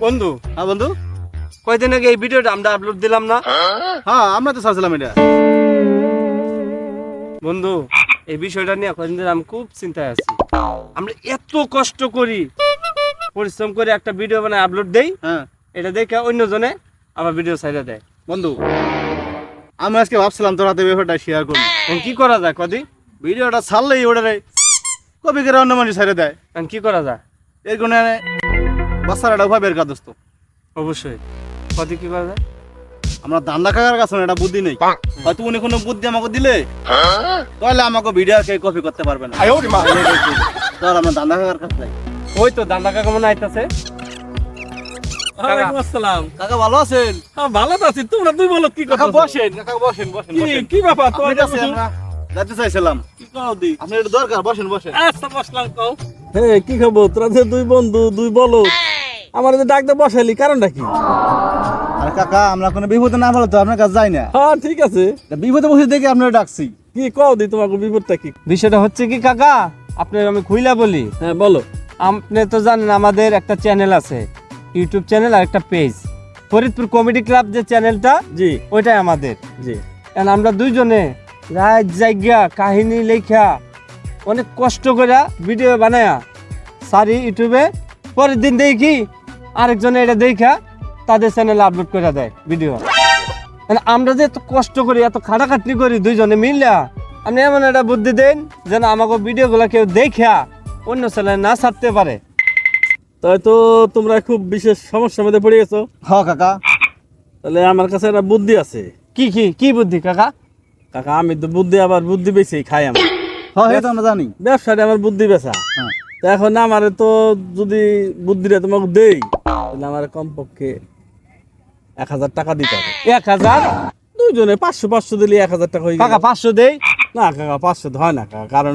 বন্ধু, হ্যাঁ বন্ধু। কয়দিন আগে এই ভিডিওটা আমরা আপলোড দিলাম না? হ্যাঁ আমরা তো চাচ্ছিলাম এটা। বন্ধু, এই বিষয়টা নিয়ে কয়দিন ধরে আমি খুব চিন্তায় আছি। আমরা এত কষ্ট করি, পরিশ্রম করে একটা ভিডিও বানায় আপলোড দেই, হ্যাঁ এটা দেখে অন্যজনে আবার ভিডিও ছাইড়া দেয়। বন্ধু, আমি আজকে ভাবছিলাম তোর হাতে ব্যাপারটা শেয়ার করবো। এখন কি করা যায় কদি? ভিডিওটা ছাড়লেই ওটারে কপি করে অন্য মানুষ ছেড়ে দেয়। এখন কি করা যায়? এর কোনো বাচ্চারা উভয় বের কাদস্ত। অবশ্যই কদি কি করা যায়? আমরা দান্দা কাকার কাছে না, এটা বুদ্ধি নেই। হয়তো উনি কোনো বুদ্ধি আমাকে দিলে তাহলে আমাকে ভিডিও কে কপি করতে পারবে না। তোর আমরা দান্দা কাকার কাছে যাই। ওই তো দান্দা কাকা মনে আইতাছে। ওয়ালাইকুম আসসালাম। কাকা ভালো আছেন? হ্যাঁ ভালো আছি, তোমরা দুই বলো কি কাকা কথা? বসেন, কাকা বসেন বসেন কি বসেন। কি ব্যাপার তোমার আপনার কাছে কাছে? আমরা যাইতে চাইছিলাম। কি কও দি? আপনার এটা দরকার, বসেন বসেন। আচ্ছা বসলাম কও। হে কি খবর? তোরা যে দুই বন্ধু দুই বলো আমার যে ডাক দে বসাইলি কারণটা কি? আরে কাকা, আমরা কোনো বিপদে না বলে তো আপনার কাছে যাই না। হ্যাঁ ঠিক আছে, বিপদে বসে দেখে আপনারা ডাকছি। কি কও দি তোমাকে বিপদটা কি? বিষয়টা হচ্ছে কি কাকা, আপনার আমি খুইলা বলি। হ্যাঁ বলো। আপনি তো জানেন আমাদের একটা চ্যানেল আছে, ইউটিউব চ্যানেল আর একটা পেজ, ফরিদপুর কমেডি ক্লাব যে চ্যানেলটা, জি ওইটাই আমাদের। জি। কারণ আমরা দুইজনে রাত জায়গা কাহিনী লেখা অনেক কষ্ট করে ভিডিও বানায়া সারি ইউটিউবে, পরের দিন দেখি আরেকজনে এটা দেখা তাদের চ্যানেলে আপলোড করে দেয় ভিডিও। মানে আমরা যে এত কষ্ট করি, এত খাটাখাটনি করি দুইজনে মিললা, আপনি এমন একটা বুদ্ধি দেন যেন আমাকে ভিডিওগুলো কেউ দেখা অন্য চ্যানেলে না ছাড়তে পারে। তাই তো তোমরা খুব বিশেষ সমস্যার মধ্যে পড়ে গেছো। হ্যাঁ কাকা। তাহলে আমার কাছে একটা বুদ্ধি আছে। কি কি কি বুদ্ধি কাকা? কাকা আমি তো বুদ্ধি আবার বুদ্ধি বেশি খাই আমার। হ্যাঁ এটা আমরা জানি। ব্যবসাটা আমার বুদ্ধি বেচা। হ্যাঁ। তা এখন আমার তো যদি বুদ্ধিটা তোমাকে দেই তাহলে আমার কমপক্ষে 1000 টাকা দিতে হবে। 1000? দুইজনে 500 দিলে 1000 টাকা হয়ে গেল। কাকা 500 দেই? না কাকা 500 হয় না কাকা, কারণ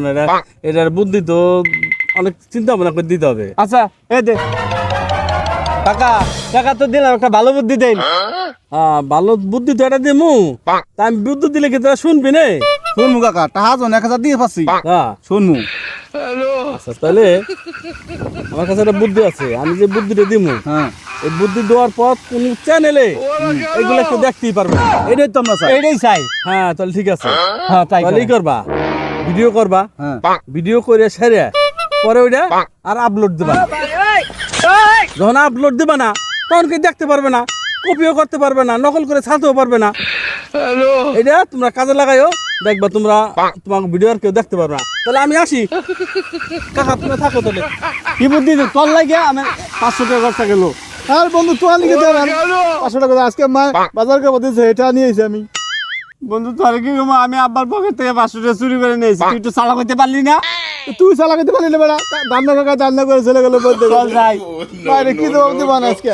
এটার বুদ্ধি তো অনেক চিন্তা ভাবনা করে দিতে হবে। আচ্ছা এই দে কাকা, কাকা তো দিলাম, একটা ভালো বুদ্ধি দেন। হ্যাঁ ভালো বুদ্ধি তো এটা দিমু, তা আমি বুদ্ধি দিলে কি তোরা শুনবি না? শুনমু কাকা, টাকা জন 1000 দিয়ে পাচ্ছি। হ্যাঁ শুনমু। আচ্ছা তাহলে আমার কাছে একটা বুদ্ধি আছে, আমি যে বুদ্ধিটা দিমু হ্যাঁ এই বুদ্ধি দেওয়ার পর কোন চ্যানেলে এগুলো কেউ দেখতেই পারবে না। এটাই তো আমরা চাই। এইটাই চাই। হ্যাঁ তাহলে ঠিক আছে, হ্যাঁ তাই তাহলে করেন। করবা ভিডিও করবা, হ্যাঁ ভিডিও করে সেরে পরে ওইটা আর আপলোড দিবা। যখন আপলোড দিবা না তখন কেউ দেখতে পারবে না, কপিও করতে পারবে না, নকল করে ছাড়তেও পারবে না। এটা তোমরা কাজে লাগাইও, দেখবা তোমরা তোমার ভিডিও আর কেউ দেখতে পারবে না। তাহলে আমি আসি কাকা, তুমি থাকো তাহলে। কি বুদ্ধি দে তোর লাগে আমি 500 টাকা খরচা গেল। আর বন্ধু তোর লিখে দেন 500 টাকা আজকে মা বাজার করে দিয়েছে, এটা নিয়ে এসে আমি। বন্ধু তোর কি কমা, আমি আব্বার পকেট থেকে 500 টাকা চুরি করে নিয়েছি, তুই একটু চালা করতে পারলি না? তুই চালাকাতে পারলি না বেড়া, দান্না কাকা দান্না করে চলে গেল বলতে। চল যাই। বাইরে কি দেবো আজকে।